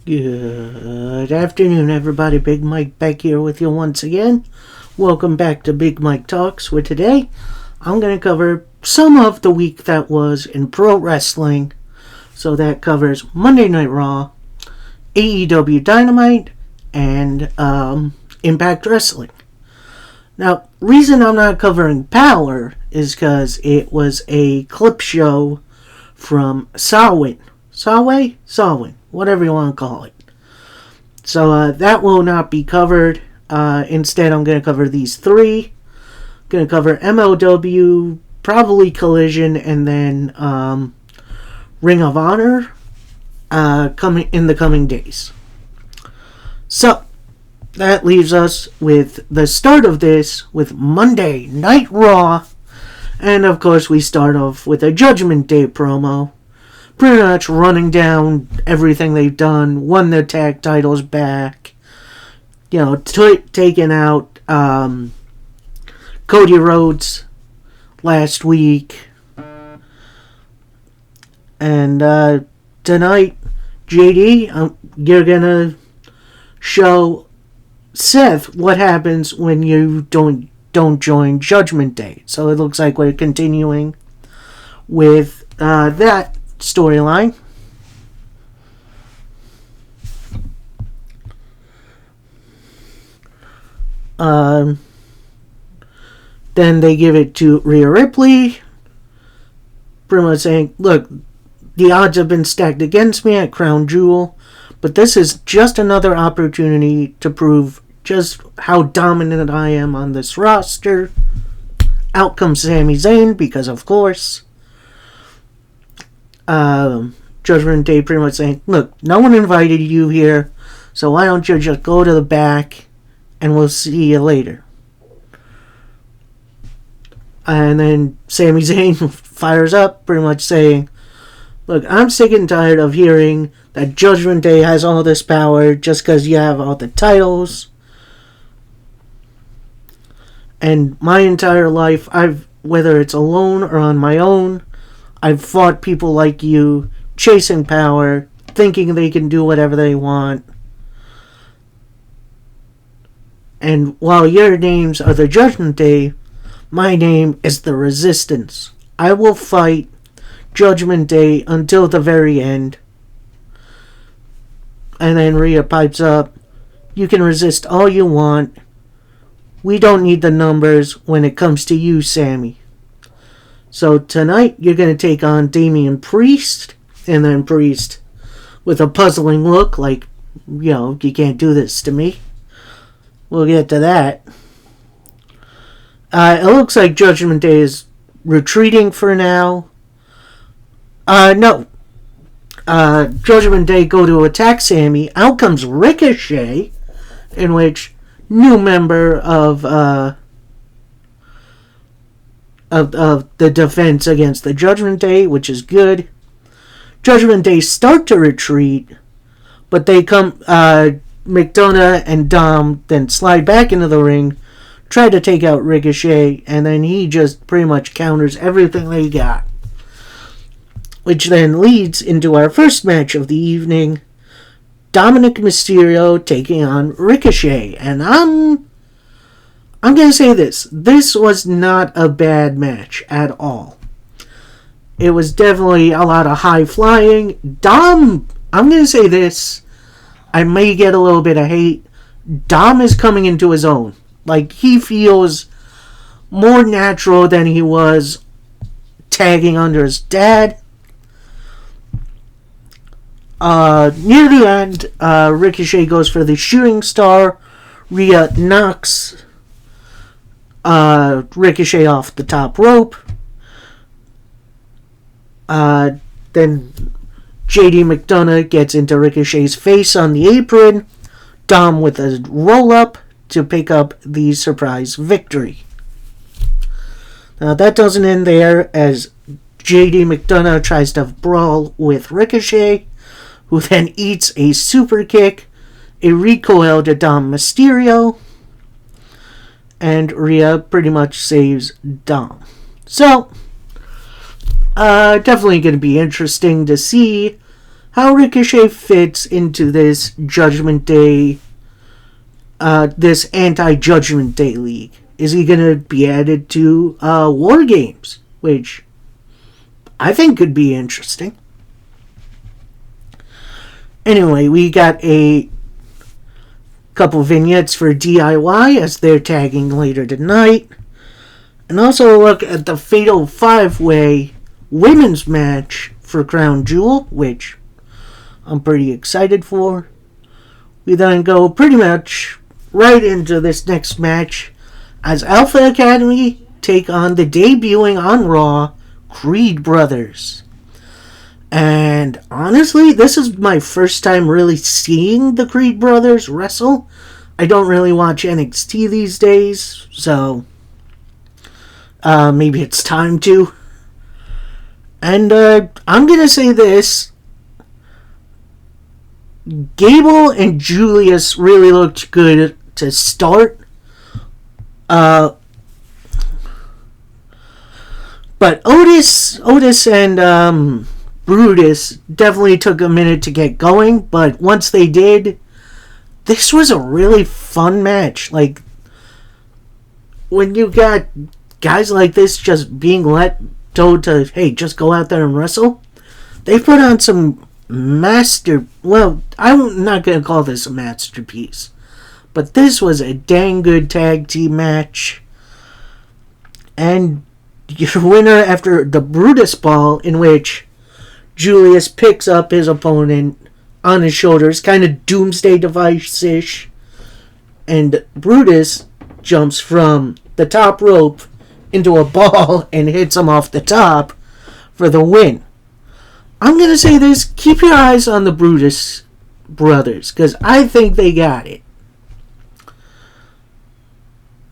Good afternoon, everybody. Big Mike back here with you once again. Welcome back to Big Mike Talks, where today I'm going to cover some of the week that was in pro wrestling. So that covers Monday Night Raw, AEW Dynamite, and Impact Wrestling. Now, reason I'm not covering Power is because it was a clip show from Samhain, whatever you want to call it. So that will not be covered. Instead, I'm going to cover these three. I'm going to cover MLW, probably Collision, and then Ring of Honor coming in the coming days. So that leaves us with the start of this with Monday Night Raw. And of course, we start off with a Judgment Day promo. Pretty much running down everything they've done, won their tag titles back, taking out Cody Rhodes last week. And tonight, JD, you're going to show Seth what happens when you don't join Judgment Day. So it looks like we're continuing with that storyline. Then they give it to Rhea Ripley, pretty much saying, look, the odds have been stacked against me at Crown Jewel, but this is just another opportunity to prove just how dominant I am on this roster. Out comes Sami Zayn, because of course. Judgment Day pretty much saying, look, no one invited you here, so why don't you just go to the back and we'll see you later. And then Sami Zayn fires up, pretty much saying, look, I'm sick and tired of hearing that Judgment Day has all this power just because you have all the titles. And my entire life, whether it's alone or on my own, I've fought people like you, chasing power, thinking they can do whatever they want. And while your names are the Judgment Day, my name is the Resistance. I will fight Judgment Day until the very end. And then Rhea pipes up, you can resist all you want. We don't need the numbers when it comes to you, Sammy. So tonight, you're going to take on Damian Priest, and then Priest with a puzzling look like, you can't do this to me. We'll get to that. It looks like Judgment Day is retreating for now. No. Judgment Day go to attack Sammy. Out comes Ricochet, in which new member of the defense against the Judgment Day, which is good. Judgment Day start to retreat, but they come, McDonough and Dom then slide back into the ring, try to take out Ricochet, and then he just pretty much counters everything they got. Which then leads into our first match of the evening, Dominic Mysterio taking on Ricochet, and I'm going to say this. This was not a bad match at all. It was definitely a lot of high flying. Dom, I'm going to say this. I may get a little bit of hate. Dom is coming into his own. Like, he feels more natural than he was tagging under his dad. Near the end, Ricochet goes for the shooting star. Rhea knocks Ricochet off the top rope. Then JD McDonough gets into Ricochet's face on the apron. Dom with a roll-up to pick up the surprise victory. Now that doesn't end there, as JD McDonough tries to brawl with Ricochet, who then eats a super kick, a recoil to Dom Mysterio, and Rhea pretty much saves Dom. So, definitely going to be interesting to see how Ricochet fits into this Judgment Day, this anti-Judgment Day league. Is he going to be added to War Games, which I think could be interesting. Anyway, we got a couple vignettes for DIY as they're tagging later tonight. And also a look at the Fatal 5-Way women's match for Crown Jewel, which I'm pretty excited for. We then go pretty much right into this next match as Alpha Academy take on the debuting on Raw Creed Brothers. And honestly, this is my first time really seeing the Creed Brothers wrestle. I don't really watch NXT these days, so maybe it's time to. And I'm going to say this. Gable and Julius really looked good to start. But Otis and Brutus definitely took a minute to get going, but once they did, this was a really fun match. Like, when you got guys like this just being told to, hey, just go out there and wrestle, they put on some well, I'm not going to call this a masterpiece, but this was a dang good tag team match. And your winner after the Brutus Ball, in which Julius picks up his opponent on his shoulders, kind of Doomsday Device-ish, and Brutus jumps from the top rope into a ball and hits him off the top for the win. I'm going to say this, keep your eyes on the Brutus brothers, because I think they got it.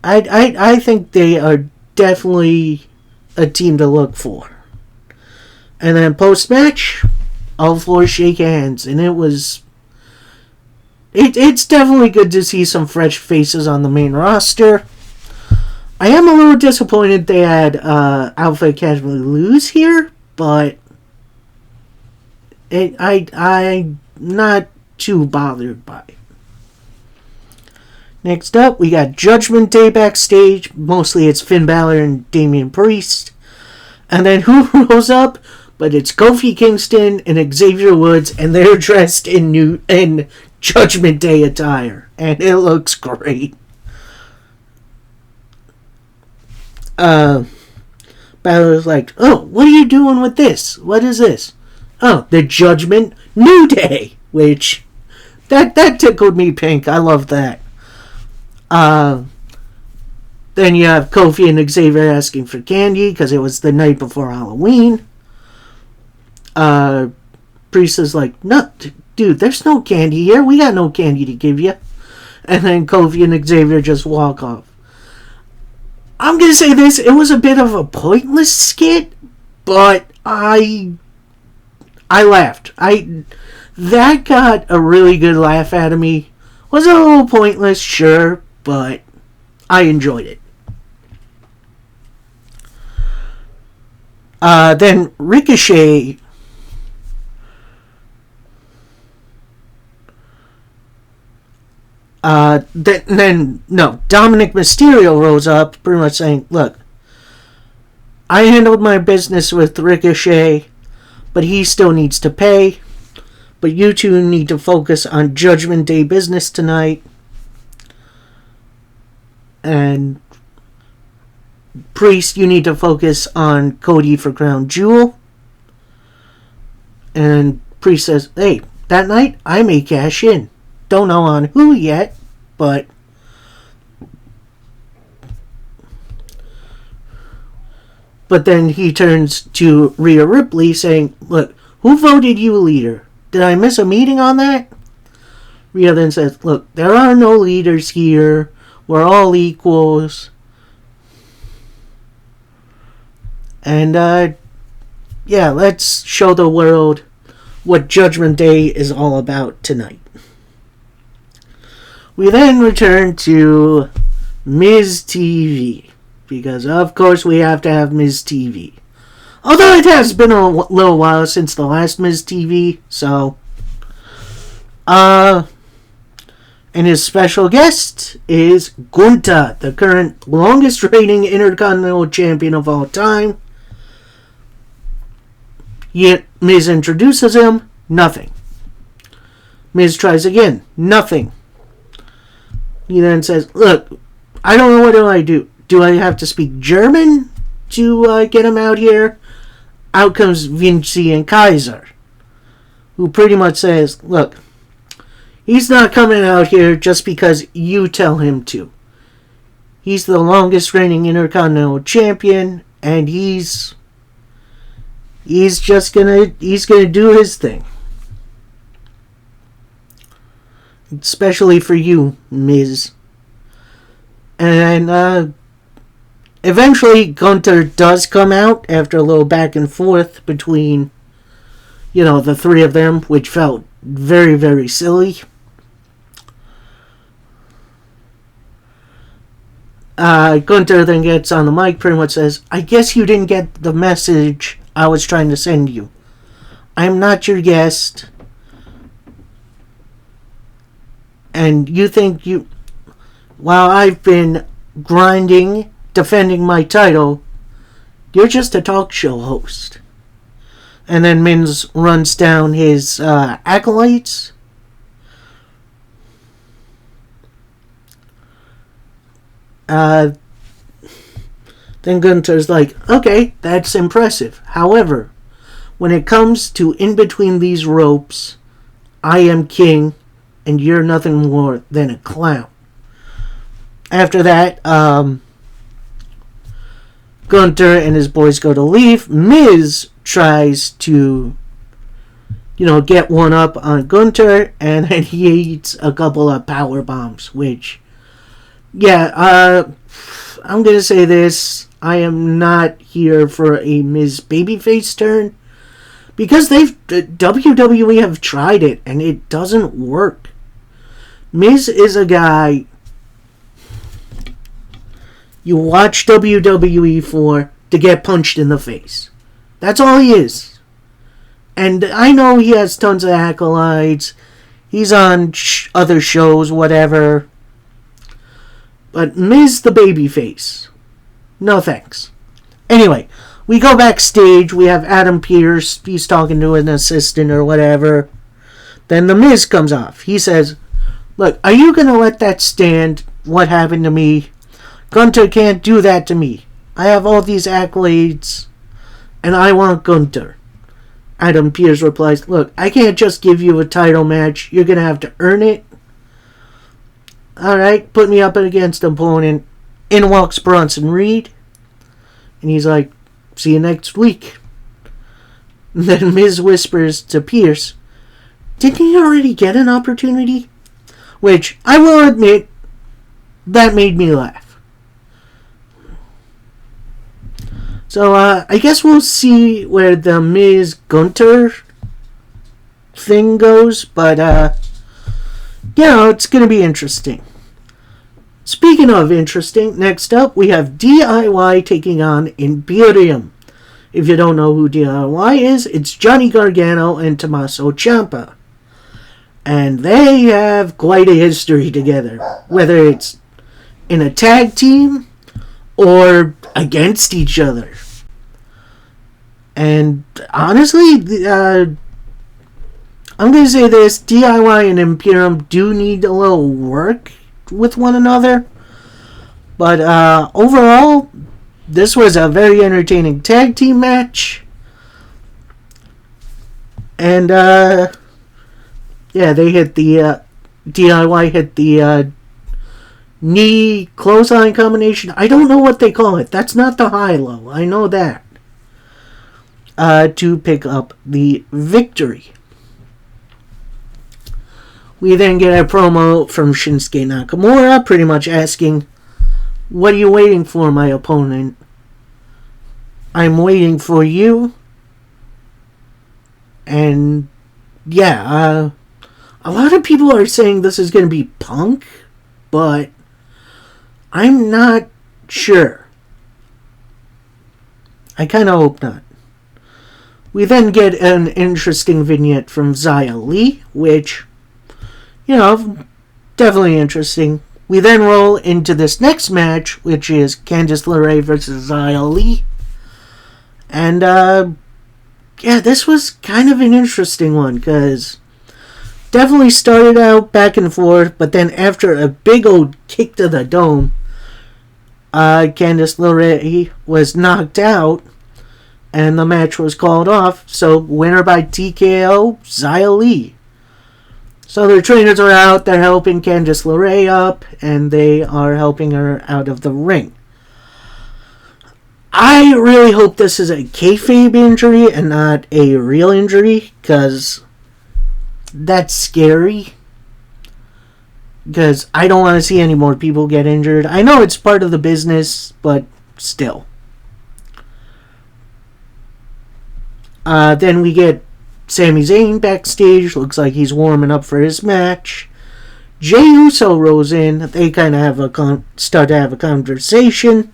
I think they are definitely a team to look for. And then post-match, all four shake hands, and it's definitely good to see some fresh faces on the main roster. I am a little disappointed they had Alpha Academy lose here, but I'm not too bothered by it. Next up, we got Judgment Day backstage. Mostly it's Finn Balor and Damian Priest. And then who rolls up? But it's Kofi Kingston and Xavier Woods, and they're dressed in Judgment Day attire, and it looks great. Balor's like, oh, what are you doing with this? What is this? Oh, the Judgment New Day, which that tickled me pink. I love that. Then you have Kofi and Xavier asking for candy because it was the night before Halloween. Priest is like, no, dude, there's no candy here. We got no candy to give you. And then Kofi and Xavier just walk off. I'm going to say this, it was a bit of a pointless skit, but I laughed. That got a really good laugh out of me. Was a little pointless, sure, but I enjoyed it. Then Ricochet Dominic Mysterio rose up, pretty much saying, look, I handled my business with Ricochet, but he still needs to pay. But you two need to focus on Judgment Day business tonight. And Priest, you need to focus on Cody for Crown Jewel. And Priest says, hey, that night I may cash in. Don't know on who yet, but then he turns to Rhea Ripley saying, look, who voted you leader? Did I miss a meeting on that? Rhea then says, look, there are no leaders here. We're all equals. And, let's show the world what Judgment Day is all about tonight. We then return to Miz TV, because of course we have to have Miz TV. Although it has been a little while since the last Miz TV, so and his special guest is Gunther, the current longest reigning Intercontinental Champion of all time. Yet Miz introduces him, nothing. Miz tries again, nothing. He then says, look, I don't know what do I do. Do I have to speak German to get him out here? Out comes Vinci and Kaiser, who pretty much says, look, he's not coming out here just because you tell him to. He's the longest reigning Intercontinental Champion, and he's gonna do his thing. Especially for you, Miz. And eventually Gunther does come out after a little back and forth between, the three of them, which felt very, very silly. Gunther then gets on the mic, pretty much says, I guess you didn't get the message I was trying to send you. I'm not your guest. And you think while I've been grinding, defending my title, you're just a talk show host. And then Miz runs down his acolytes. Then Gunther's like, okay, that's impressive. However, when it comes to in between these ropes, I am king, and you're nothing more than a clown. After that, Gunther and his boys go to leave. Miz tries to, get one up on Gunther, and then he eats a couple of power bombs, which, I'm going to say this. I am not here for a Miz babyface turn, because WWE have tried it, and it doesn't work. Miz is a guy you watch WWE for to get punched in the face. That's all he is. And I know he has tons of acolytes. He's on other shows, whatever. But Miz the babyface. No thanks. Anyway, we go backstage. We have Adam Pearce. He's talking to an assistant or whatever. Then the Miz comes off. He says, look, are you going to let that stand? What happened to me? Gunther can't do that to me. I have all these accolades, and I want Gunther. Adam Pearce replies, look, I can't just give you a title match. You're going to have to earn it. Alright, put me up against an opponent. In walks Bronson Reed. And he's like, see you next week. And then Miz whispers to Pearce, didn't he already get an opportunity? Which, I will admit, that made me laugh. So, I guess we'll see where the Miz Gunther thing goes, but, it's going to be interesting. Speaking of interesting, next up we have DIY taking on Imperium. If you don't know who DIY is, it's Johnny Gargano and Tommaso Ciampa. And they have quite a history together, whether it's in a tag team or against each other. And honestly, I'm going to say this, DIY and Imperium do need a little work with one another. But overall, this was a very entertaining tag team match. And they hit the DIY hit the knee clothesline combination. I don't know what they call it. That's not the high-low. I know that. To pick up the victory. We then get a promo from Shinsuke Nakamura, pretty much asking, what are you waiting for, my opponent? I'm waiting for you. And, a lot of people are saying this is going to be Punk, but I'm not sure. I kind of hope not. We then get an interesting vignette from Xia Li, which, definitely interesting. We then roll into this next match, which is Candice LeRae versus Xia Li. And, this was kind of an interesting one, because definitely started out back and forth, but then after a big old kick to the dome, Candice LeRae was knocked out, and the match was called off. So, winner by TKO, Xia Li. So, their trainers are out, they're helping Candice LeRae up, and they are helping her out of the ring. I really hope this is a kayfabe injury and not a real injury, because that's scary. Because I don't want to see any more people get injured. I know it's part of the business, but still. Then we get Sami Zayn backstage. Looks like he's warming up for his match. Jey Uso rolls in. They kind of start to have a conversation.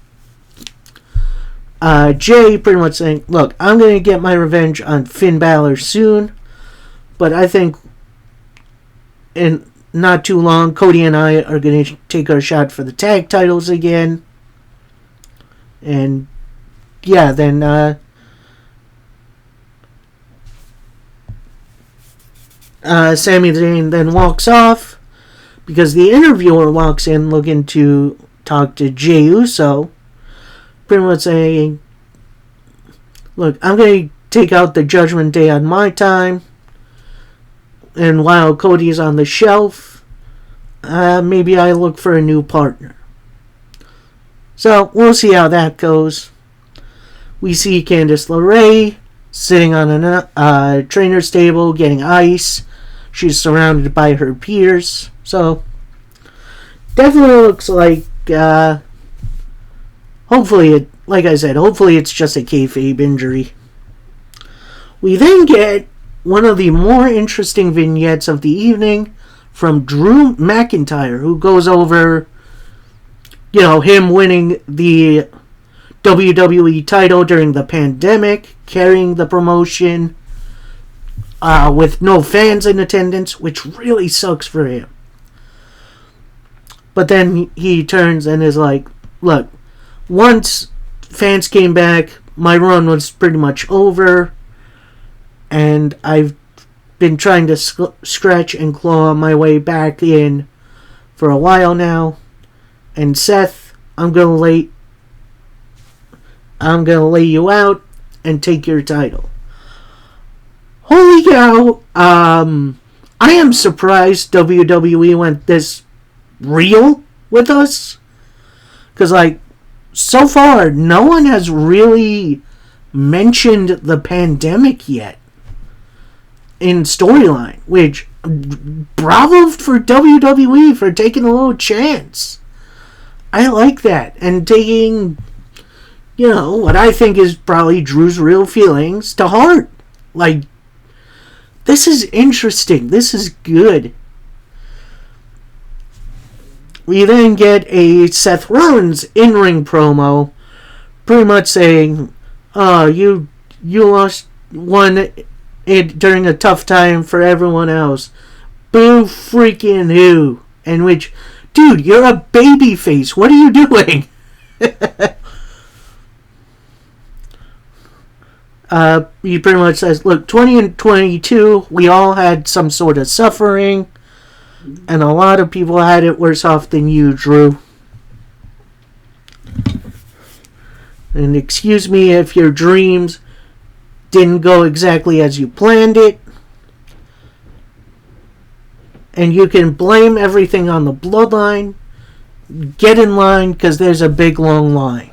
Jey pretty much saying, look, I'm going to get my revenge on Finn Balor soon. But I think in not too long, Cody and I are going to take our shot for the tag titles again. And yeah, then Sami Zayn then walks off because the interviewer walks in looking to talk to Jey Uso. Pretty much saying, look, I'm going to take out the Judgment Day on my time. And while Cody's on the shelf, maybe I look for a new partner. So, we'll see how that goes. We see Candice LeRae sitting on a trainer's table getting ice. She's surrounded by her peers. So, definitely looks like, hopefully it's just a kayfabe injury. We then get one of the more interesting vignettes of the evening from Drew McIntyre, who goes over, him winning the WWE title during the pandemic, carrying the promotion with no fans in attendance, which really sucks for him. But then he turns and is like, look, once fans came back, my run was pretty much over, and I've been trying to scratch and claw my way back in for a while now. And Seth, I'm gonna lay you out and take your title. Holy cow! I am surprised WWE went this real with us, because so far no one has really mentioned the pandemic yet in storyline, which bravo for WWE for taking a little chance. I like that, and taking what I think is probably Drew's real feelings to heart. This is interesting. This is good. We then get a Seth Rollins in-ring promo, pretty much saying, "Oh, you lost one during a tough time for everyone else. Boo freaking who?" And which, dude, you're a babyface. What are you doing? He pretty much says, look, 20 and 22, we all had some sort of suffering, and a lot of people had it worse off than you, Drew. And excuse me if your dreams didn't go exactly as you planned it. And you can blame everything on the bloodline. Get in line, because there's a big long line.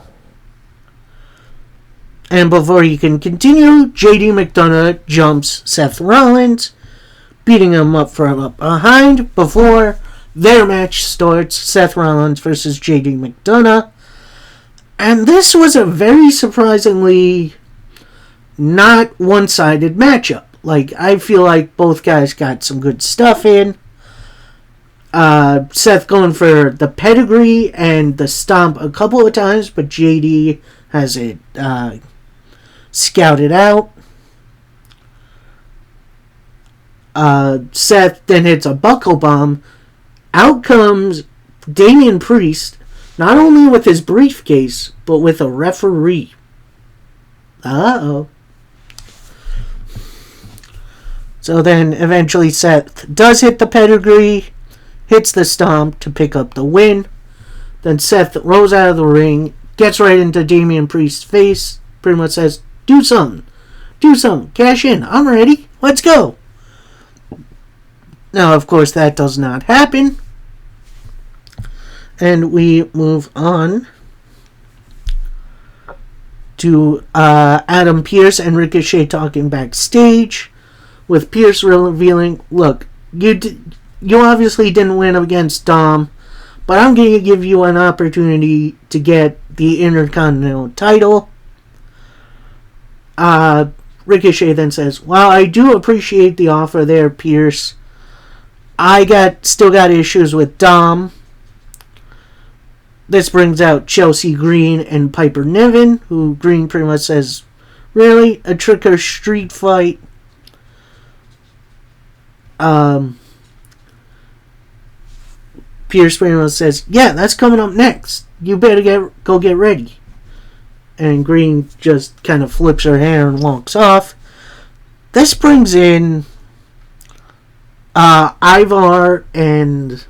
And before you can continue, JD McDonough jumps Seth Rollins, beating him up from up behind before their match starts, Seth Rollins versus JD McDonough. And this was a very surprisingly not one-sided matchup. I feel like both guys got some good stuff in. Seth going for the pedigree and the stomp a couple of times, but JD has it scouted out. Seth then hits a buckle bomb. Out comes Damian Priest, not only with his briefcase, but with a referee. Uh-oh. So then eventually Seth does hit the pedigree, hits the stomp to pick up the win. Then Seth rolls out of the ring, gets right into Damian Priest's face, pretty much says, do something, cash in, I'm ready, let's go. Now, of course, that does not happen. And we move on to Adam Pearce and Ricochet talking backstage, with Pearce revealing, look, you obviously didn't win against Dom, but I'm going to give you an opportunity to get the Intercontinental title. Ricochet then says, well, I do appreciate the offer there, Pearce. I still got issues with Dom. This brings out Chelsea Green and Piper Niven, who Green pretty much says, really? A trick or street fight? Pearce pretty much says, yeah, that's coming up next. You better go get ready. And Green just kind of flips her hair and walks off. This brings in Ivar and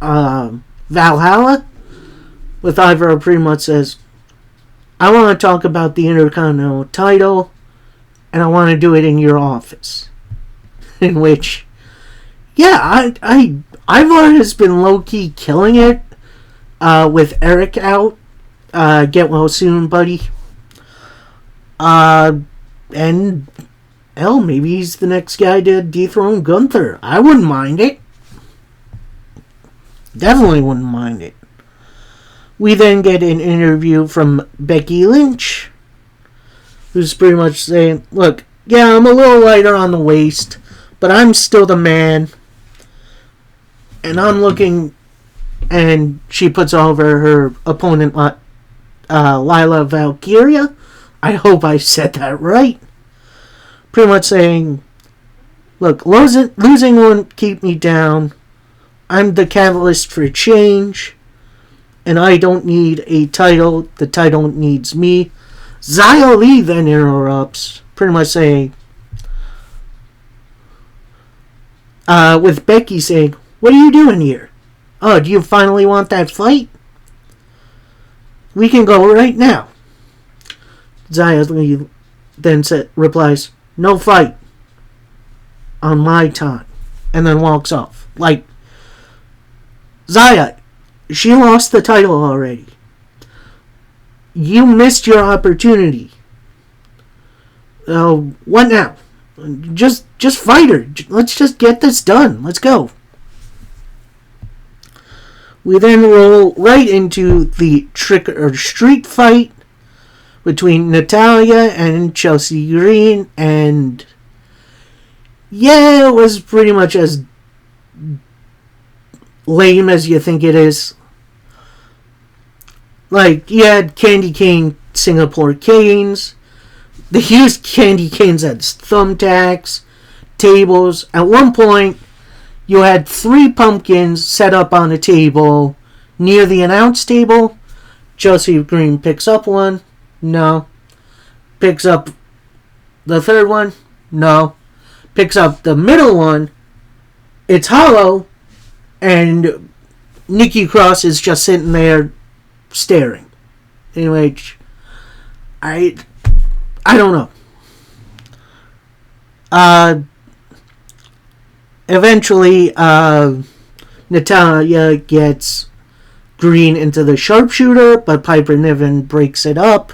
Valhalla. With Ivar pretty much says, I want to talk about the Intercontinental title, and I want to do it in your office. In which, yeah, Ivar has been low-key killing it with Eric out. Get well soon, buddy. And hell, maybe he's the next guy to dethrone Gunther. I wouldn't mind it. Definitely wouldn't mind it. We then get an interview from Becky Lynch, who's pretty much saying, look, yeah, I'm a little lighter on the waist, but I'm still the man. And I'm looking, and she puts over her opponent, Lila Valkyria. I hope I said that right. Pretty much saying, look, losing won't keep me down. I'm the catalyst for change. And I don't need a title. The title needs me. Xia Li then interrupts, pretty much saying, with Becky saying, what are you doing here? Oh, do you finally want that fight? We can go right now. Xia Li then replies, no fight. On my time. And then walks off. Like, Xia, she lost the title already. You missed your opportunity. What now? Just fight her. Let's just get this done. Let's go. We then roll right into the trick or street fight between Natalya and Chelsea Green, and yeah, it was pretty much as lame as you think it is. Like, you had Candy Cane Singapore canes. They used candy canes as thumbtacks, tables. At one point, you had 3 pumpkins set up on a table near the announce table. Chelsea Green picks up one. No. Picks up the third one. No. Picks up the middle one. It's hollow. And Nikki Cross is just sitting there staring. Anyway, I don't know. Eventually, Natalya gets Green into the sharpshooter, but Piper Niven breaks it up.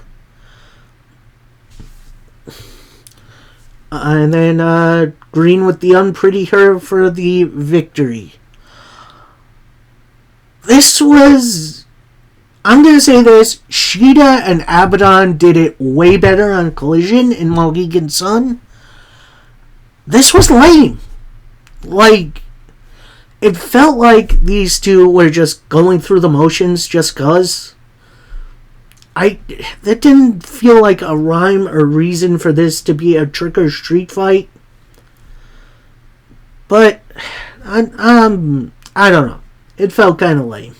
And then Green with the unpretty her for the victory. This was, I'm going to say this, Shida and Abaddon did it way better on Collision in Mohegan Sun. This was lame. Like, it felt like these two were just going through the motions just cause. That didn't feel like a rhyme or reason for this to be a trick or street fight. But I don't know. It felt kind of lame.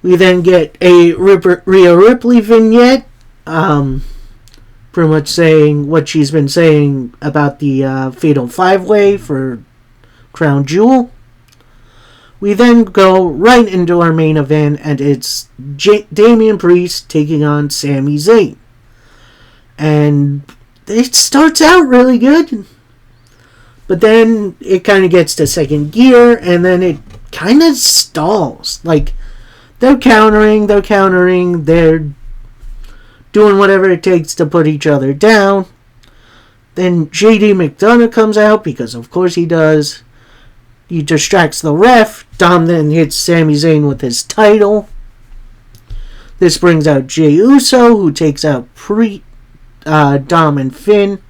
We then get a Rhea Ripley vignette, pretty much saying what she's been saying about the Fatal 5-Way for Crown Jewel. We then go right into our main event, and it's Damian Priest taking on Sami Zayn. And it starts out really good, but then it kind of gets to second gear, and then it kind of stalls. Like, they're countering, they're doing whatever it takes to put each other down. Then JD McDonough comes out, because of course he does. He distracts the ref. Dom then hits Sami Zayn with his title. This brings out Jey Uso, who takes out Dom and Finn.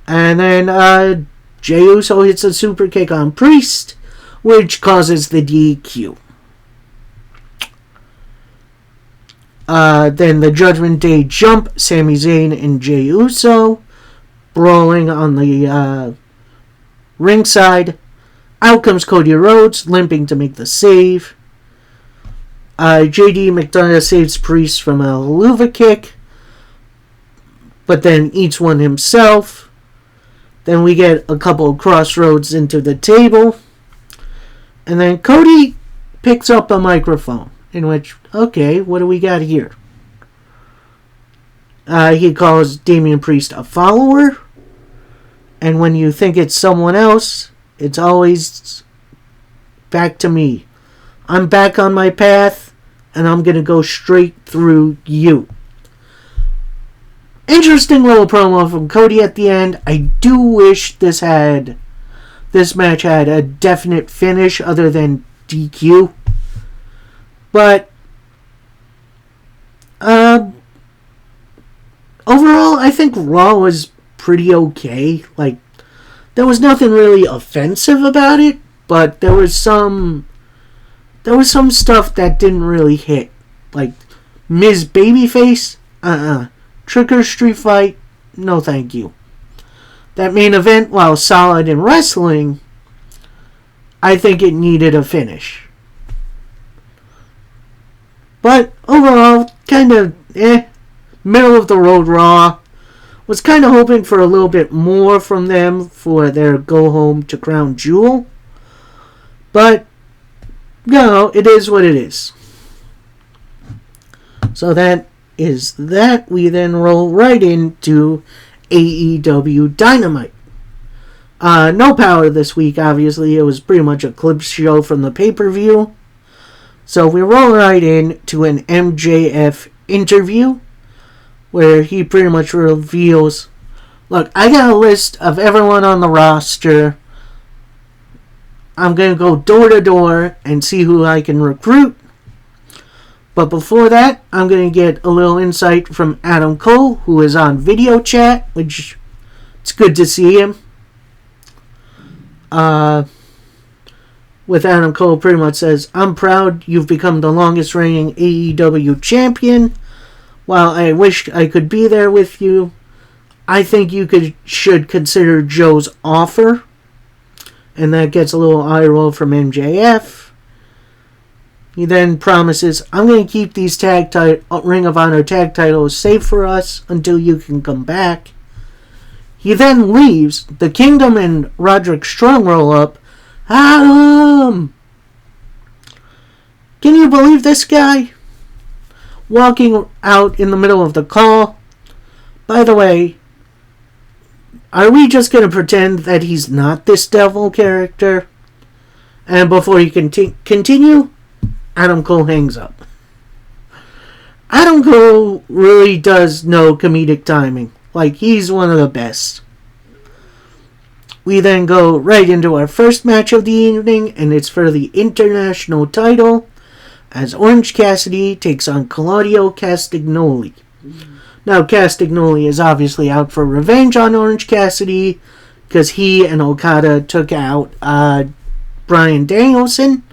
And then Jey Uso hits a super kick on Priest, which causes the DQ. Then the Judgment Day jump Sami Zayn and Jey Uso, brawling on the ringside. Out comes Cody Rhodes, limping to make the save. JD McDonough saves Priest from a Helluva Kick, but then eats one himself. Then we get a couple of crossroads into the table. And then Cody picks up a microphone, in which, okay, what do we got here? He calls Damian Priest a follower. And when you think it's someone else, it's always back to me. I'm back on my path, and I'm going to go straight through you. Interesting little promo from Cody at the end. I do wish this match had a definite finish other than DQ. But overall, I think Raw was pretty okay. Like, there was nothing really offensive about it, but there was some stuff that didn't really hit. Like Miz Babyface, Tricker Street Fight, no thank you. That main event, while solid in wrestling, I think it needed a finish. But overall, kind of middle of the road Raw. Was kind of hoping for a little bit more from them for their go home to Crown Jewel. But, no, it is what it is. So that is that. We then roll right into AEW Dynamite. No power this week, obviously. It was pretty much a clip show from the pay-per-view. So we roll right into an MJF interview, where he pretty much reveals, look, I got a list of everyone on the roster. I'm going to go door to door and see who I can recruit. But before that, I'm going to get a little insight from Adam Cole, who is on video chat, which it's good to see him. With Adam Cole pretty much says, I'm proud you've become the longest reigning AEW champion. While I wish I could be there with you, I think you should consider Joe's offer. And that gets a little eye roll from MJF. He then promises, I'm going to keep these Ring of Honor tag titles safe for us until you can come back. He then leaves. The Kingdom and Roderick Strong roll up. Adam! Can you believe this guy? Walking out in the middle of the call. By the way, are we just going to pretend that he's not this devil character? And before you can continue, Adam Cole hangs up. Adam Cole really does know comedic timing. Like, he's one of the best. We then go right into our first match of the evening, and it's for the international title, as Orange Cassidy takes on Claudio Castagnoli. Now, Castagnoli is obviously out for revenge on Orange Cassidy, because he and Okada took out Bryan Danielson.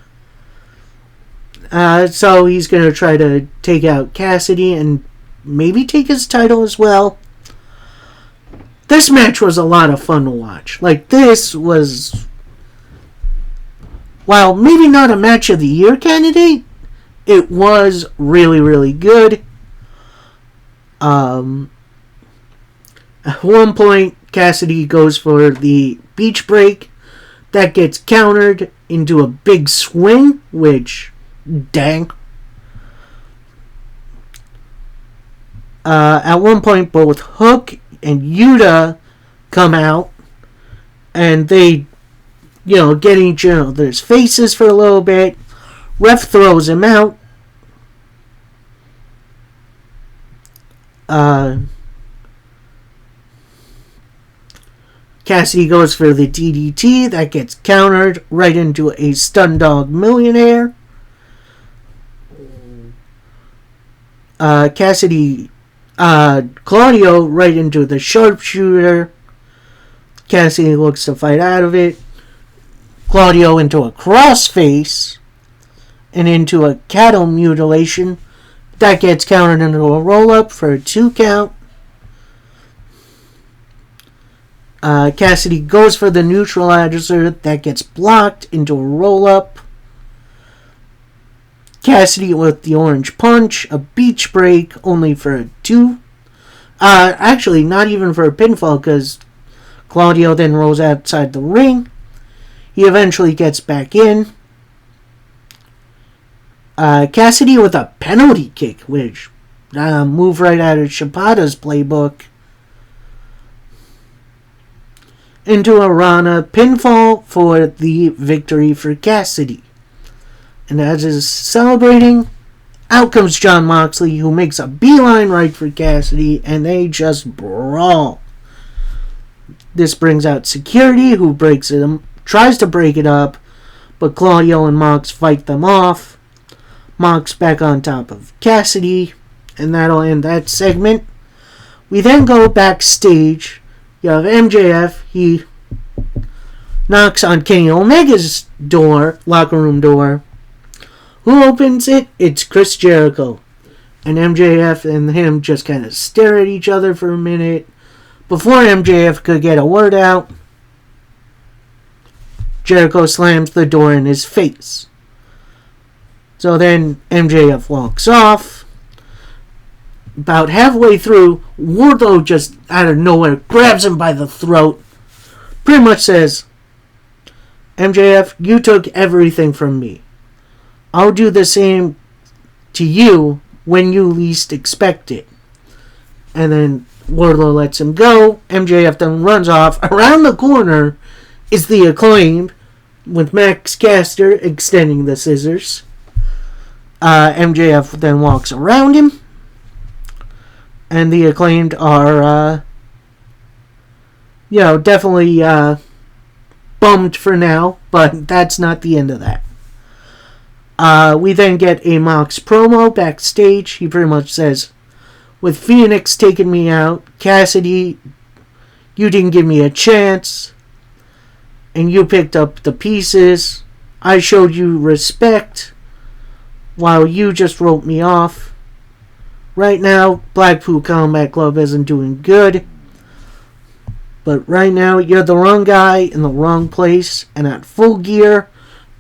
So he's going to try to take out Cassidy and maybe take his title as well. this match was a lot of fun to watch. Like, this was, while maybe not a match of the year candidate, it was really, really good. At one point, Cassidy goes for the beach break. That gets countered into a big swing, which, dang. At one point, both Hook and Yuta come out, and they, get each other's faces for a little bit. Ref throws him out. Cassidy goes for the DDT. That gets countered right into a Stun Dog Millionaire. Claudio right into the Sharpshooter. Cassidy looks to fight out of it. Claudio into a crossface and into a cattle mutilation. That gets countered into a roll-up for a 2 count. Cassidy goes for the neutralizer. That gets blocked into a roll-up. Cassidy with the orange punch. A beach break only for a 2. Actually, not even for a pinfall, because Claudio then rolls outside the ring. He eventually gets back in. Cassidy with a penalty kick, which move right out of Shibata's playbook. Into a Rana pinfall for the victory for Cassidy. And as is celebrating, out comes Jon Moxley, who makes a beeline right for Cassidy, and they just brawl. This brings out security, who tries to break it up, but Claudio and Mox fight them off. Mox back on top of Cassidy, and that'll end that segment. We then go backstage. You have MJF. He knocks on Kenny Omega's locker room door. Who opens it? It's Chris Jericho. And MJF and him just kind of stare at each other for a minute. Before MJF could get a word out, Jericho slams the door in his face. So then MJF walks off. About halfway through, Wardlow just out of nowhere grabs him by the throat. Pretty much says, MJF, you took everything from me. I'll do the same to you when you least expect it. And then Wardlow lets him go. MJF then runs off. Around the corner is the Acclaimed, with Max Caster extending the scissors. MJF then walks around him. And the Acclaimed are, definitely bummed for now. But that's not the end of that. We then get a Mox promo backstage. He pretty much says, with Phoenix taking me out, Cassidy, you didn't give me a chance. And you picked up the pieces. I showed you respect, while you just wrote me off. Right now, Blackpool Combat Club isn't doing good. But right now, you're the wrong guy in the wrong place. And at Full Gear,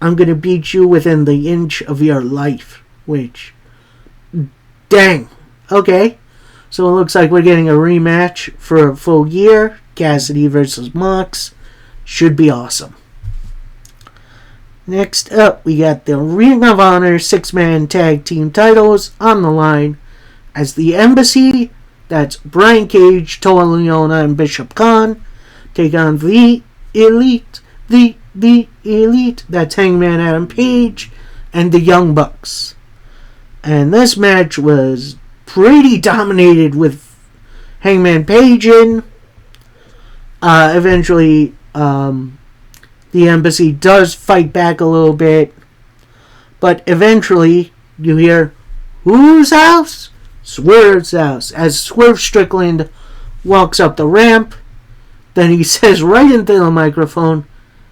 I'm going to beat you within the inch of your life. Which, dang. Okay. So it looks like we're getting a rematch for Full Gear. Cassidy versus Mox. Should be awesome. Next up, we got the Ring of Honor 6-man tag team titles on the line as the Embassy, that's Brian Cage, Toa Liona, and Bishop Khan, take on the Elite, the Elite, that's Hangman Adam Page, and the Young Bucks. And this match was pretty dominated with Hangman Page in. Eventually, the Embassy does fight back a little bit, but eventually you hear, whose house? Swerve's house. As Swerve Strickland walks up the ramp, then he says right into the microphone,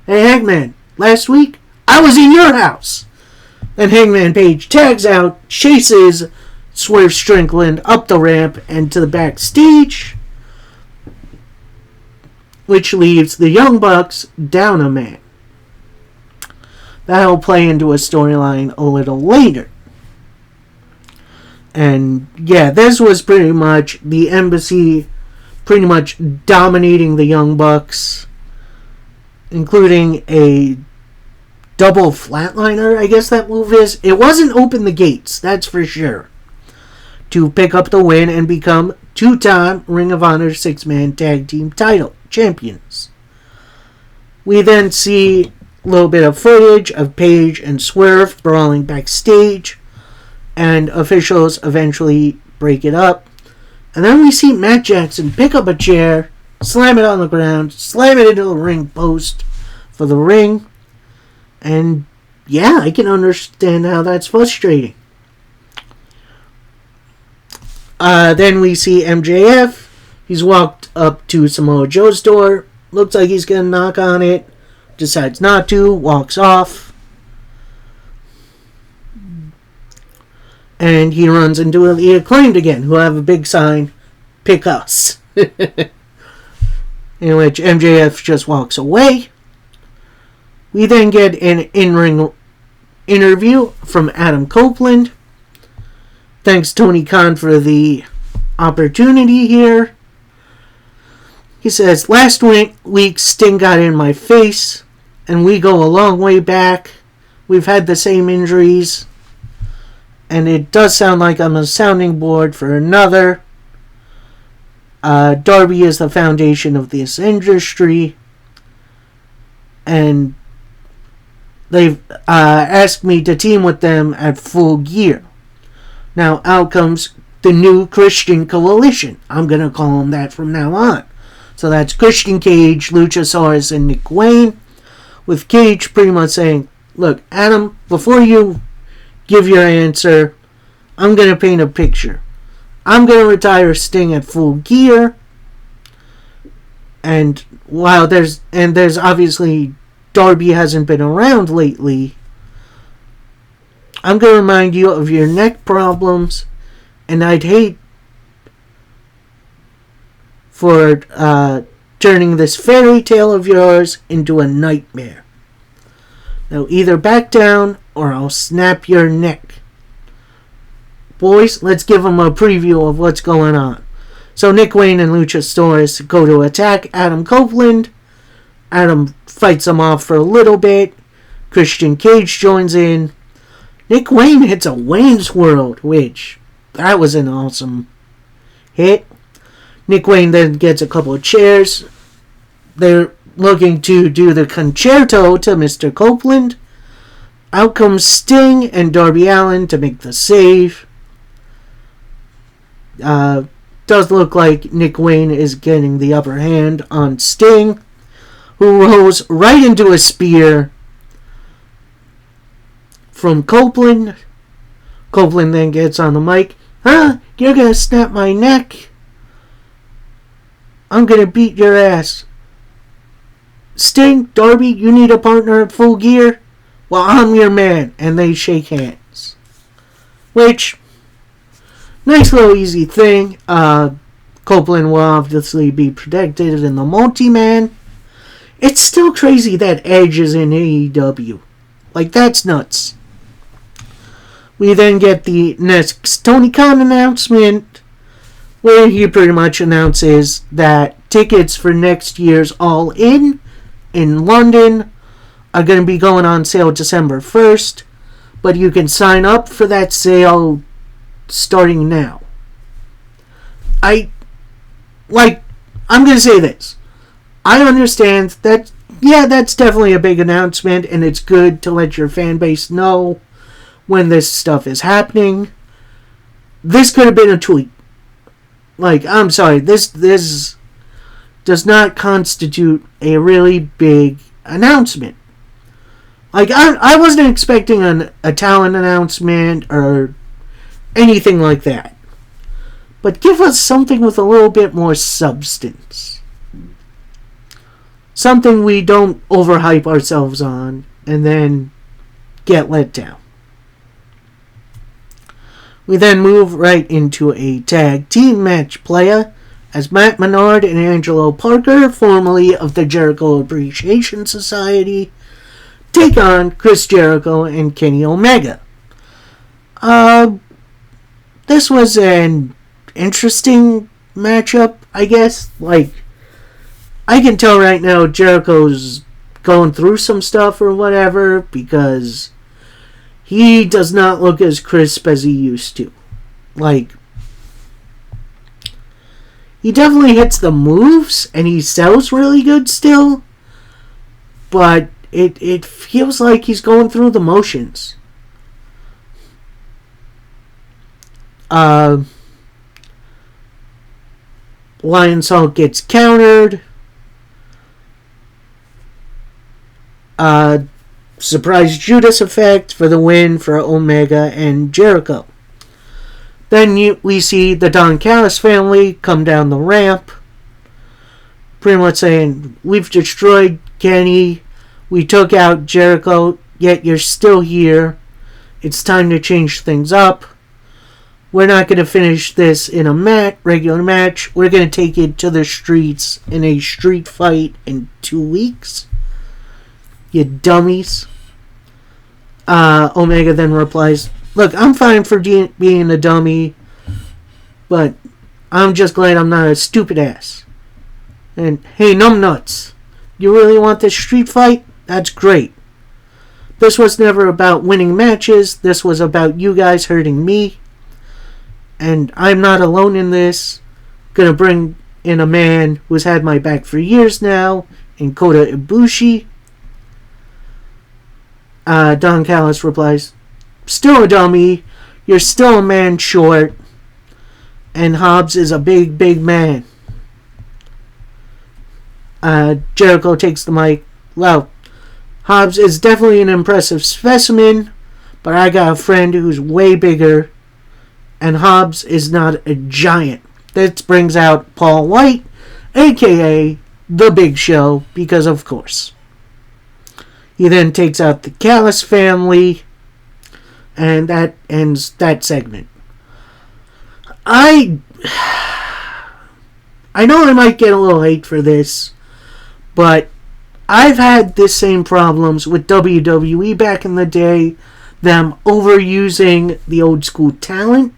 hey Hangman, last week I was in your house. Then Hangman Page tags out, chases Swerve Strickland up the ramp and to the backstage. which leaves the Young Bucks down a man. That'll play into a storyline a little later. And yeah, this was pretty much the Embassy pretty much dominating the Young Bucks, including a double flatliner, I guess that move is. It wasn't open the gates, that's for sure, to pick up the win and become two-time Ring of Honor 6-man tag team title champions. We then see a little bit of footage of Paige and Swerve brawling backstage, and officials eventually break it up. And then we see Matt Jackson pick up a chair, slam it on the ground, slam it into the ring post for the ring. And yeah, I can understand how that's frustrating. Then we see MJF. He's walked up to Samoa Joe's door. Looks like he's going to knock on it. Decides not to. Walks off. And he runs into the Acclaimed again, who have a big sign, "Pick us." In which MJF just walks away. We then get an in-ring interview from Adam Copeland. Thanks Tony Khan for the opportunity here. He says, "Last week Sting got in my face, and we go a long way back. We've had the same injuries, and it does sound like I'm a sounding board for another. Darby is the foundation of this industry, and they've asked me to team with them at Full Gear. Now out comes the new Christian Coalition. I'm going to call them that from now on. So that's Christian Cage, Luchasaurus, and Nick Wayne. With Cage pretty much saying, look, Adam, before you give your answer, I'm going to paint a picture. I'm going to retire Sting at Full Gear. And while there's obviously Darby hasn't been around lately, I'm going to remind you of your neck problems, and I'd hate for turning this fairy tale of yours into a nightmare. Now either back down or I'll snap your neck. Boys, let's give them a preview of what's going on." So Nick Wayne and Luchasaurus go to attack Adam Copeland. Adam fights them off for a little bit. Christian Cage joins in. Nick Wayne hits a Wayne's World, which, that was an awesome hit. Nick Wayne then gets a couple of chairs. They're looking to do the concerto to Mr. Copeland. Out comes Sting and Darby Allin to make the save. Does look like Nick Wayne is getting the upper hand on Sting, who rolls right into a spear from Copeland. Copeland then gets on the mic. "Huh? You're gonna snap my neck? I'm gonna beat your ass. Sting, Darby, you need a partner at Full Gear? Well, I'm your man." And they shake hands. Which, nice little easy thing. Copeland will obviously be protected in the multi-man. It's still crazy that Edge is in AEW. Like, that's nuts. We then get the next Tony Khan announcement, where he pretty much announces that tickets for next year's All In London are going to be going on sale December 1st, but you can sign up for that sale starting now. I'm going to say this. I understand that, yeah, that's definitely a big announcement, and it's good to let your fan base know when this stuff is happening. This could have been a tweet. Like, I'm sorry, this does not constitute a really big announcement. Like, I wasn't expecting a talent announcement or anything like that. But give us something with a little bit more substance. Something we don't overhype ourselves on and then get let down. We then move right into a tag team match playa. as Matt Menard and Angelo Parker, formerly of the Jericho Appreciation Society, take on Chris Jericho and Kenny Omega. This was an interesting matchup, I guess. Like, I can tell right now Jericho's going through some stuff or whatever because he does not look as crisp as he used to. Like, he definitely hits the moves and he sells really good still, but it feels like he's going through the motions. Lionsault gets countered. Surprise Judas effect for the win for Omega and Jericho. Then we see the Don Callis family come down the ramp, pretty much saying, we've destroyed Kenny, we took out Jericho, yet you're still here. It's time to change things up. We're not going to finish this in a regular match. We're going to take it to the streets in a street fight in 2 weeks. You dummies. Omega then replies, look, I'm fine for being a dummy, but I'm just glad I'm not a stupid ass. And, hey, numbnuts, you really want this street fight? That's great. This was never about winning matches. This was about you guys hurting me. And I'm not alone in this. Gonna bring in a man who's had my back for years now, in Kota Ibushi. Don Callis replies, still a dummy. You're still a man short. And Hobbs is a big, big man. Jericho takes the mic. Well, Hobbs is definitely an impressive specimen, but I got a friend who's way bigger, and Hobbs is not a giant. This brings out Paul White, a.k.a. The Big Show, because of course. He then takes out the Callis family, and that ends that segment. I know I might get a little hate for this, but I've had the same problems with WWE back in the day, them overusing the old school talent.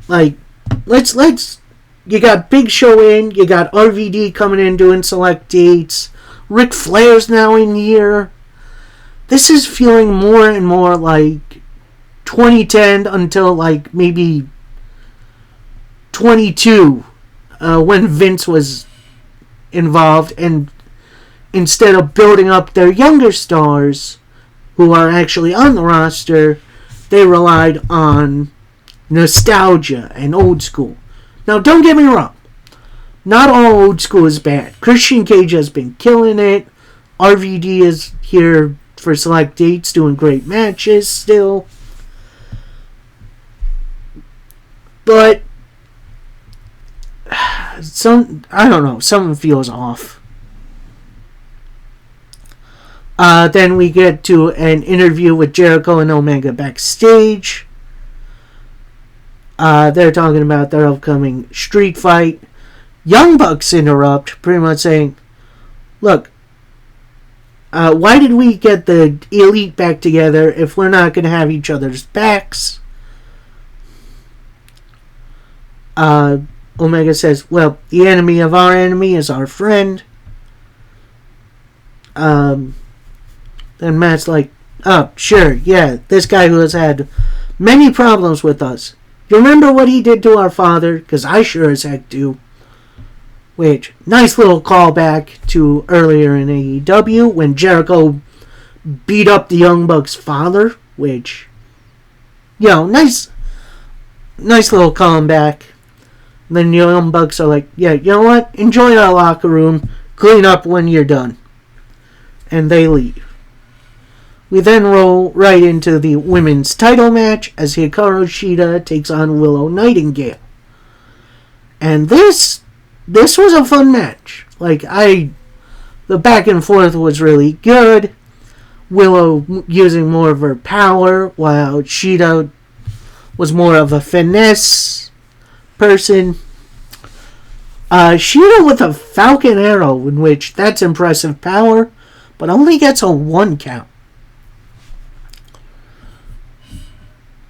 Like, let's you got Big Show in, you got RVD coming in doing select dates, Ric Flair's now in here. This is feeling more and more like 2010 until like maybe 22, when Vince was involved, and instead of building up their younger stars who are actually on the roster, they relied on nostalgia and old school. Now, don't get me wrong. Not all old school is bad. Christian Cage has been killing it. RVD is here for select dates, doing great matches still. But I don't know, something feels off. Then we get to an interview with Jericho and Omega backstage. They're talking about their upcoming street fight. Young Bucks interrupt, pretty much saying, look, why did we get the Elite back together if we're not going to have each other's backs? Omega says, well, the enemy of our enemy is our friend. Then Matt's like, oh, sure, yeah, this guy who has had many problems with us. You remember what he did to our father? Because I sure as heck do. Which, nice little callback to earlier in AEW when Jericho beat up the Young Bucks' father. Which, you know, nice little comeback. Then the Young Bucks are like, yeah, you know what? Enjoy our locker room. Clean up when you're done. And they leave. We then roll right into the women's title match as Hikaru Shida takes on Willow Nightingale. And this was a fun match. Like, the back and forth was really good. Willow using more of her power, while Shida was more of a finesse person. Shida with a Falcon Arrow, in which that's impressive power, but only gets a 1 count.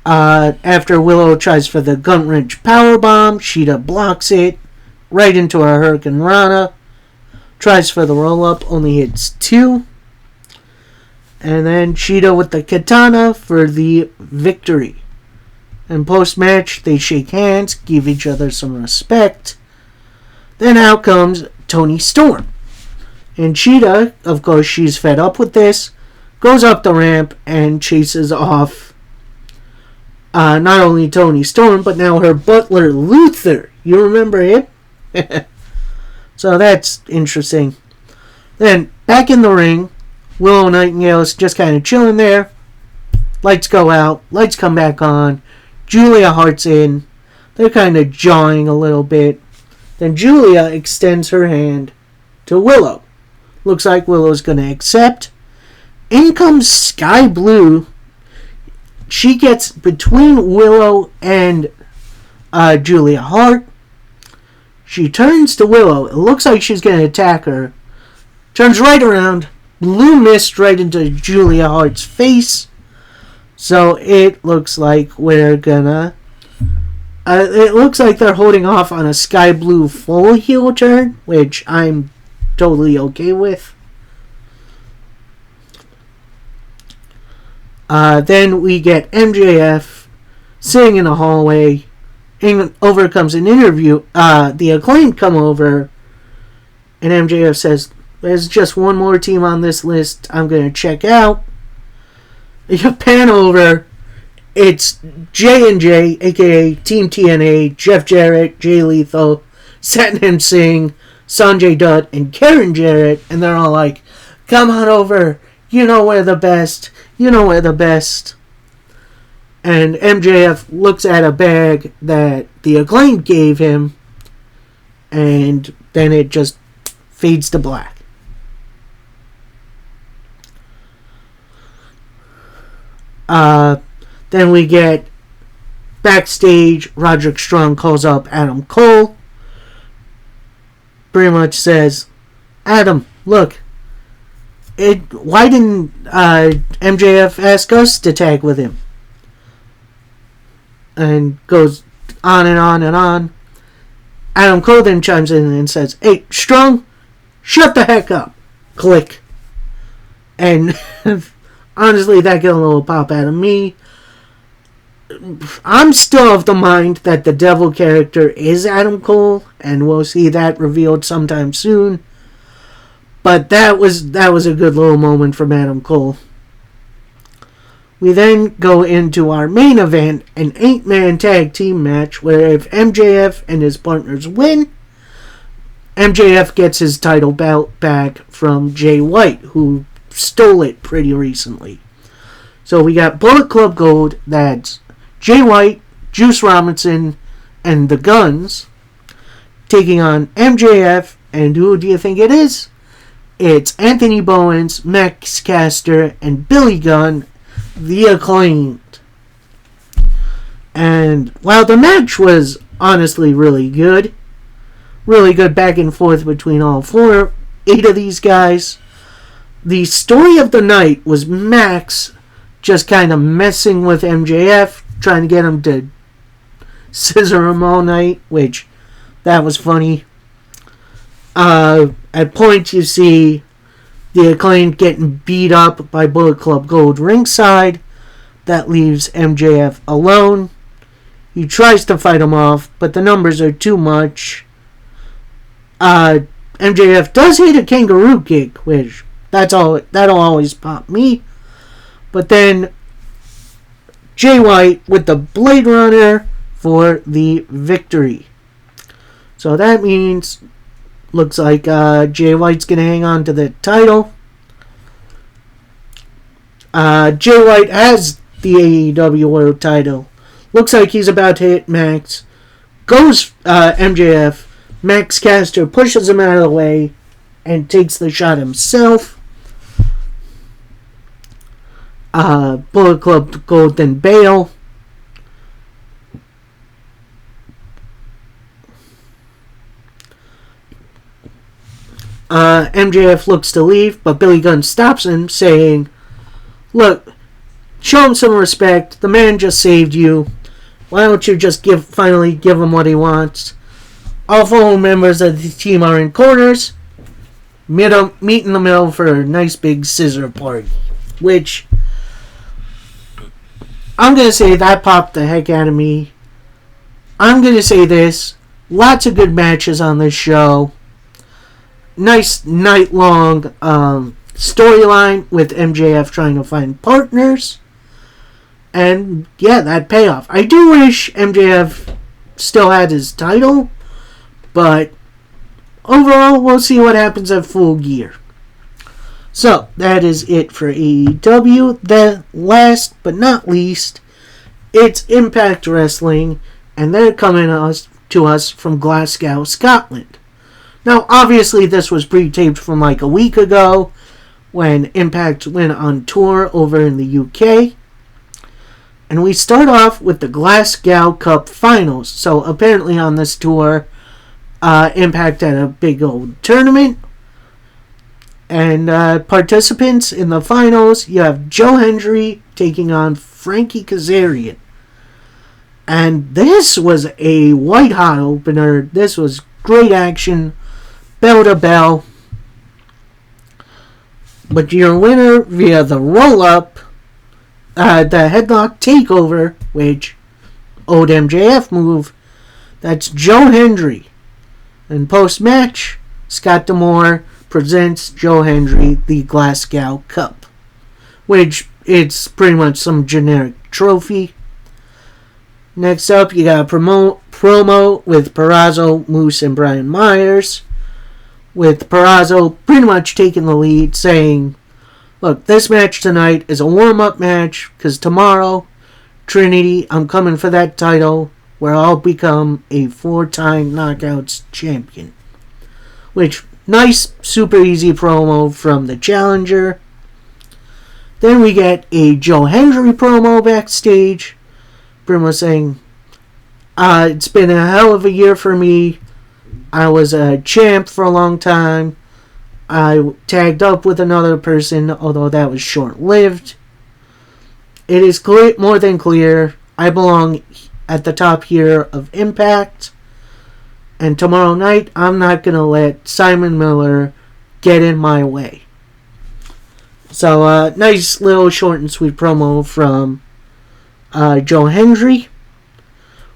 After Willow tries for the Gun-Wrench Powerbomb, Shida blocks it right into a Hurricane Rana. Tries for the roll-up, only hits 2. And then Shida with the Katana for the victory. And post-match, they shake hands, give each other some respect. Then out comes Toni Storm. And Shida, of course, she's fed up with this, goes up the ramp and chases off not only Toni Storm, but now her butler, Luther. You remember him? So that's interesting. Then, back in the ring, Willow Nightingale's just kind of chilling there. Lights go out. Lights come back on. Julia Hart's in. They're kind of jawing a little bit. Then Julia extends her hand to Willow. Looks like Willow's going to accept. In comes Sky Blue. She gets between Willow and Julia Hart. She turns to Willow. It looks like she's going to attack her. Turns right around. Blue mist right into Julia Hart's face. So it looks like we're gonna... it looks like they're holding off on a Sky Blue full heel turn, which I'm totally okay with. Then we get MJF sitting in a hallway. Over comes an interview. The Acclaimed come over, and MJF says, "There's just one more team on this list I'm going to check out." You pan over. It's J&J, a.k.a. Team TNA, Jeff Jarrett, Jay Lethal, Satnam Singh, Sanjay Dutt, and Karen Jarrett. And they're all like, "Come on over. You know we're the best. You know we're the best." And MJF looks at a bag that the Acclaimed gave him. And then it just fades to black. Then we get backstage. Roderick Strong calls up Adam Cole. Pretty much says, "Adam, look, why didn't MJF ask us to tag with him?" And goes on and on and on. Adam Cole then chimes in and says, "Hey, Strong, shut the heck up." Click. And honestly, that got a little pop out of me. I'm still of the mind that the devil character is Adam Cole, and we'll see that revealed sometime soon. But that was a good little moment from Adam Cole. We then go into our main event, an 8-man tag team match, where if MJF and his partners win, MJF gets his title belt back from Jay White, who stole it pretty recently. So we got Bullet Club Gold, that's Jay White, Juice Robinson, and the Guns, taking on MJF, and who do you think it is? It's Anthony Bowens, Max Caster, and Billy Gunn, the Acclaimed. And while the match was honestly really good back and forth between all 8 of these guys, the story of the night was Max just kind of messing with MJF, trying to get him to scissor him all night, which, that was funny. At points you see the Acclaimed getting beat up by Bullet Club Gold ringside. That leaves MJF alone. He tries to fight him off, but the numbers are too much. MJF does hit a kangaroo kick, which that'll always pop me. But then Jay White with the Blade Runner for the victory. So that means, looks like Jay White's going to hang on to the title. Jay White has the AEW World title. Looks like he's about to hit Max. Goes MJF. Max Caster pushes him out of the way and takes the shot himself. Bullet Club Gold then bail. MJF looks to leave, but Billy Gunn stops him, saying, "Look, show him some respect. The man just saved you. Why don't you just finally give him what he wants?" All four members of the team are in corners. Meet in the middle for a nice big scissor party. Which, I'm going to say that popped the heck out of me. I'm going to say this. Lots of good matches on this show. Nice night-long storyline with MJF trying to find partners. And, yeah, that payoff. I do wish MJF still had his title. But, overall, we'll see what happens at Full Gear. So, that is it for AEW. Then, last but not least, it's Impact Wrestling. And they're coming to us from Glasgow, Scotland. Now, obviously, this was pre-taped from like a week ago when Impact went on tour over in the UK. And we start off with the Glasgow Cup Finals. So, apparently on this tour, Impact had a big old tournament. And participants in the finals, you have Joe Hendry taking on Frankie Kazarian. And this was a white-hot opener. This was great action, bell to bell. But your winner via the roll-up, the headlock takeover, which old MJF move, that's Joe Hendry. And post-match, Scott D'Amore presents Joe Hendry the Glasgow Cup, which it's pretty much some generic trophy. Next up, you got a promo with Purrazzo, Moose, and Brian Myers. With Purrazzo pretty much taking the lead, saying, "Look, this match tonight is a warm-up match, because tomorrow, Trinity, I'm coming for that title, where I'll become a 4-time Knockouts champion." Which, nice, super easy promo from the challenger. Then we get a Joe Hendry promo backstage. Pretty much saying, it's been a hell of a year for me. I was a champ for a long time. I tagged up with another person, although that was short-lived. It is more than clear I belong at the top here of Impact. And tomorrow night, I'm not going to let Simon Miller get in my way. So, nice little short and sweet promo from Joe Hendry.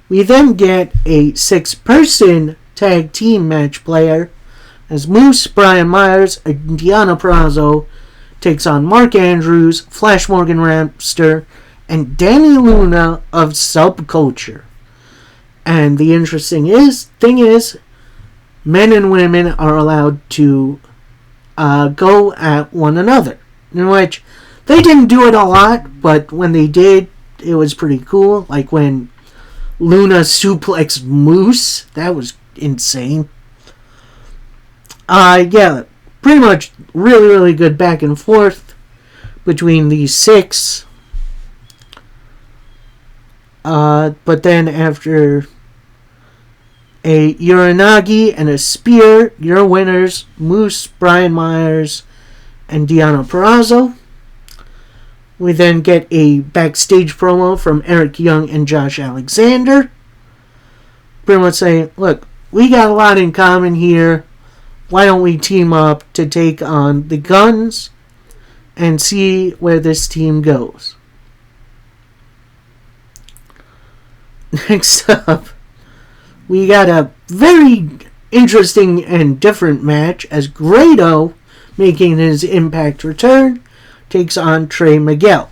We then get a 6-person tag team match player as Moose, Brian Myers, and Deonna Purrazzo takes on Mark Andrews, Flash Morgan Webster, and Danny Luna of Subculture. And the interesting thing is, men and women are allowed to go at one another. In which, they didn't do it a lot, but when they did, it was pretty cool. Like when Luna suplexed Moose. That was insane. Yeah, pretty much really, really good back and forth between these 6. But then after a Uranagi and a spear, your winners, Moose, Brian Myers, and Deonna Purrazzo. We then get a backstage promo from Eric Young and Josh Alexander. Pretty much saying, look, we got a lot in common here. Why don't we team up to take on the Guns and see where this team goes? Next up, we got a very interesting and different match as Grado, making his Impact return, takes on Trey Miguel.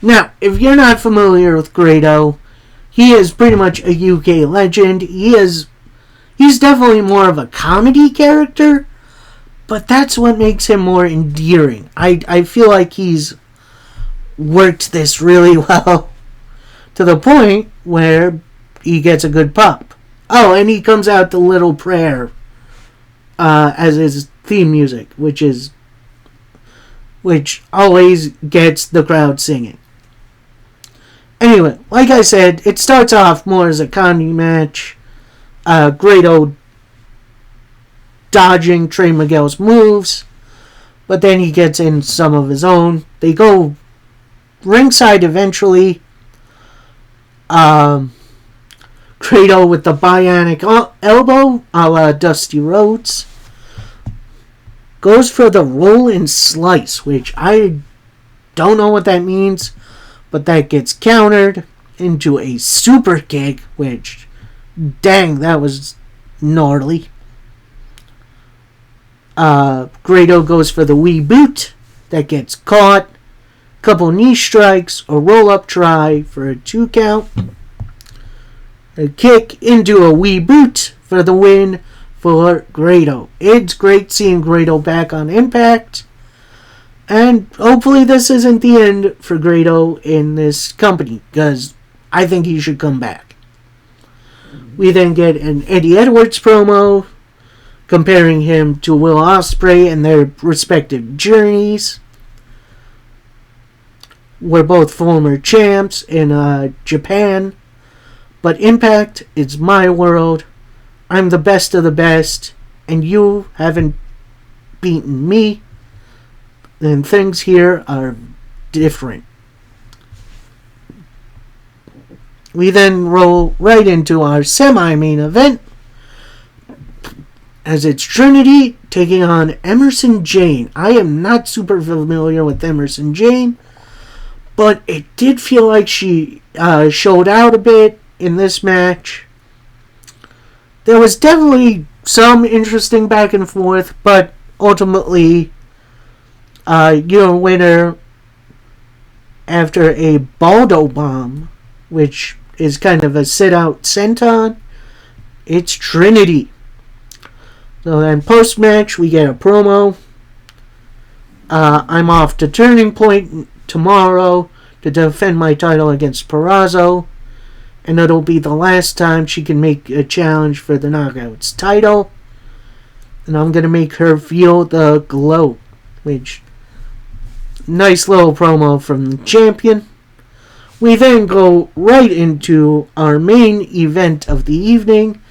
Now, if you're not familiar with Grado, he is pretty much a UK legend. He's definitely more of a comedy character, but that's what makes him more endearing. I feel like he's worked this really well to the point where he gets a good pop. Oh, and he comes out to Little Prayer as his theme music, which always gets the crowd singing. Anyway, like I said, it starts off more as a comedy match. Grado dodging Trey Miguel's moves, but then he gets in some of his own. They go ringside eventually. Credo with the bionic elbow a la Dusty Rhodes. Goes for the roll and slice, which I don't know what that means, but that gets countered into a super kick, which, dang, that was gnarly. Grado goes for the wee boot. That gets caught. Couple knee strikes. A roll-up try for a 2 count. A kick into a wee boot for the win for Grado. It's great seeing Grado back on Impact. And hopefully this isn't the end for Grado in this company, because I think he should come back. We then get an Eddie Edwards promo comparing him to Will Ospreay and their respective journeys. We're both former champs in Japan, but Impact is my world. I'm the best of the best, and you haven't beaten me. And things here are different. We then roll right into our semi-main event, as it's Trinity taking on Emerson Jane. I am not super familiar with Emerson Jane, but it did feel like she showed out a bit in this match. There was definitely some interesting back and forth, but ultimately, your winner after a Baldo bomb, which is kind of a sit-out senton, it's Trinity. So then post-match, we get a promo. I'm off to Turning Point tomorrow to defend my title against Purrazzo. And it'll be the last time she can make a challenge for the Knockouts title. And I'm going to make her feel the glow. Which, nice little promo from the champion. We then go right into our main event of the evening,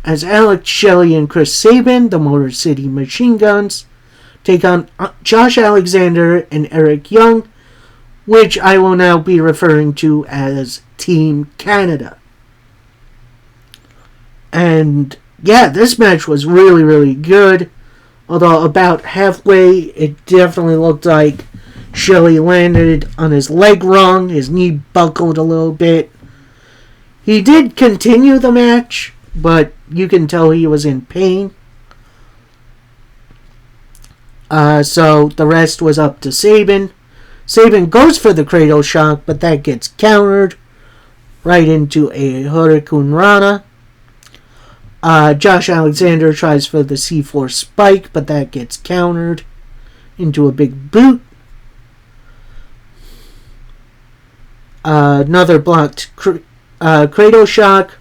as Alex Shelley and Chris Sabin, the Motor City Machine Guns, take on Josh Alexander and Eric Young, which I will now be referring to as Team Canada. And yeah, this match was really, really good. Although about halfway, it definitely looked like Shelley landed on his leg wrong. His knee buckled a little bit. He did continue the match, but you can tell he was in pain. So the rest was up to Sabin. Sabin goes for the Cradle Shock, but that gets countered right into a Hurricane Rana. Josh Alexander tries for the C4 Spike, but that gets countered into a big boot. Another blocked Cradle Shock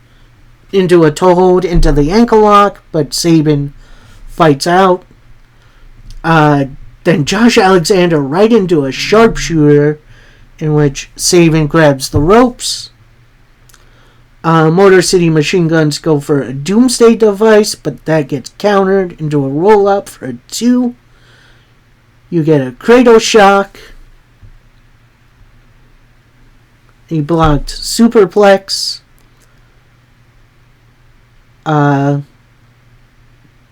into a toe hold into the ankle lock, but Sabin fights out. Then Josh Alexander right into a sharpshooter, in which Sabin grabs the ropes. Motor City Machine Guns go for a Doomsday Device, but that gets countered into a roll-up for a 2. You get a Cradle Shock. He blocked Superplex.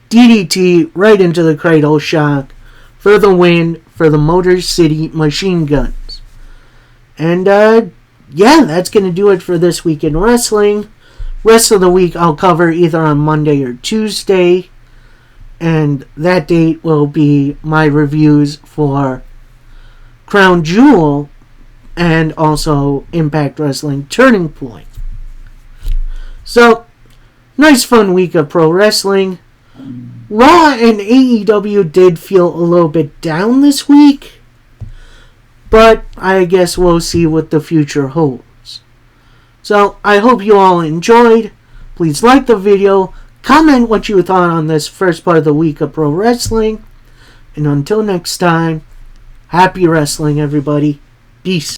DDT right into the Cradle Shock for the win for the Motor City Machine Guns. And yeah, that's going to do it for this week in wrestling. Rest of the week I'll cover either on Monday or Tuesday. And that date will be my reviews for Crown Jewel and also Impact Wrestling Turning Point. So, nice fun week of pro wrestling. Raw and AEW did feel a little bit down this week, but I guess we'll see what the future holds. So, I hope you all enjoyed. Please like the video, comment what you thought on this first part of the week of pro wrestling, and until next time, happy wrestling, everybody. Peace.